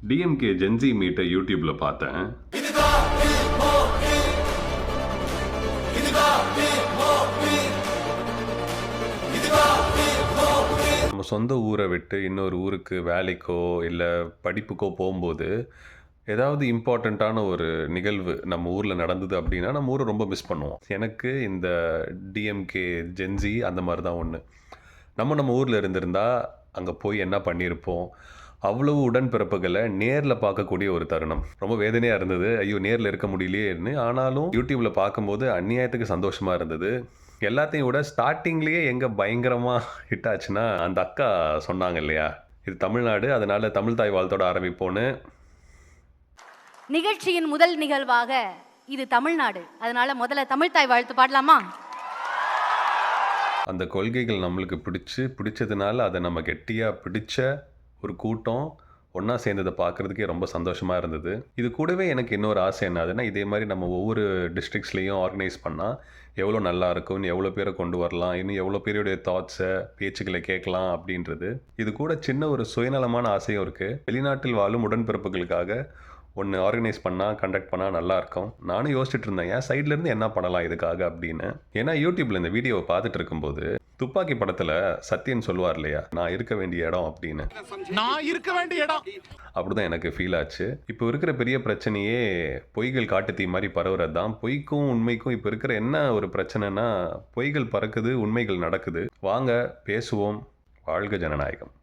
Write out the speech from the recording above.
DMK gen Z மீட்டை யூடியூப்ல பார்த்தேன். நம்ம சொந்த ஊரை விட்டு இன்னொரு ஊருக்கு வேலைக்கோ இல்லை படிப்புக்கோ போகும்போது ஏதாவது இம்பார்ட்டண்ட்டான ஒரு நிகழ்வு நம்ம ஊரில் நடந்தது அப்படின்னா நம்ம ஊரை ரொம்ப மிஸ் பண்ணுவோம். எனக்கு இந்த டிஎம்கே ஜென்சி அந்த மாதிரி தான் ஒன்று. நம்ம ஊரில் இருந்திருந்தா அங்கே போய் என்ன பண்ணியிருப்போம், அவ்வளவு உடன்பிறப்புகளை நேரில் பார்க்கக்கூடிய ஒரு தருணம். ரொம்ப வேதனையாக இருந்தது, ஐயோ நேரில் இருக்க முடியலையேன்னு. ஆனாலும் யூடியூப்பில் பார்க்கும்போது அந்நியாயத்துக்கு சந்தோஷமாக இருந்தது. எல்லாத்தையும் விட ஸ்டார்டிங்லேயே எங்கே பயங்கரமாக ஹிட் ஆச்சுன்னா, அந்த அக்கா சொன்னாங்க இல்லையா, இது தமிழ்நாடு, அதனால் தமிழ் தாய் வாழ்த்தோட ஆரம்பிப்போன்னு. நிகழ்ச்சியின் முதல் நிகழ்வாக இது தமிழ்நாடு, அதனால முதல்ல தமிழ் தாய் வாழ்த்து பாடலாமா? அந்த கொள்கைகள் நம்மளுக்கு பிடிச்சதுனால அதை நம்ம கெட்டியாக பிடிச்ச ஒரு கூட்டம் ஒன்றா சேர்ந்ததை பார்க்குறதுக்கே ரொம்ப சந்தோஷமாக இருந்தது. இது கூடவே எனக்கு இன்னொரு ஆசை என்னதுன்னா, இதே மாதிரி நம்ம ஒவ்வொரு டிஸ்ட்ரிக்ஸ்லேயும் ஆர்கனைஸ் பண்ணால் எவ்வளோ நல்லா இருக்கும், இன்னும் எவ்வளோ பேரை கொண்டு வரலாம், இன்னும் எவ்வளோ பேருடைய தாட்ஸை பேச்சுக்களை கேட்கலாம் அப்படின்றது. இது கூட சின்ன ஒரு சுயநலமான ஆசையும் இருக்குது. வெளிநாட்டில் வாழும் உடன்பிறப்புகளுக்காக ஒன்று ஆர்கனைஸ் பண்ணால், கண்டக்ட் பண்ணால் நல்லாயிருக்கும். நானும் யோசிச்சுட்டு இருந்தேன், ஏன் சைட்லேருந்து என்ன பண்ணலாம் இதுக்காக அப்படின்னு. ஏன்னா யூடியூப்பில் இந்த வீடியோவை பார்த்துட்டு இருக்கும்போது துப்பாக்கி படத்தில் சத்யன் சொல்லுவார் இல்லையா, நான் இருக்க வேண்டிய இடம் அப்படின்னு. நான் இருக்க வேண்டிய இடம் அப்படிதான் எனக்கு ஃபீல் ஆச்சு. இப்போ இருக்கிற பெரிய பிரச்சனையே பொய்கள் காட்டு தீ மாதிரி பரவுறது தான். பொய்க்கும் உண்மைக்கும் இப்போ இருக்கிற என்ன ஒரு பிரச்சனைனா, பொய்கள் பறக்குது, உண்மைகள் நடக்குது. வாங்க பேசுவோம். வாழ்க ஜனநாயகம்.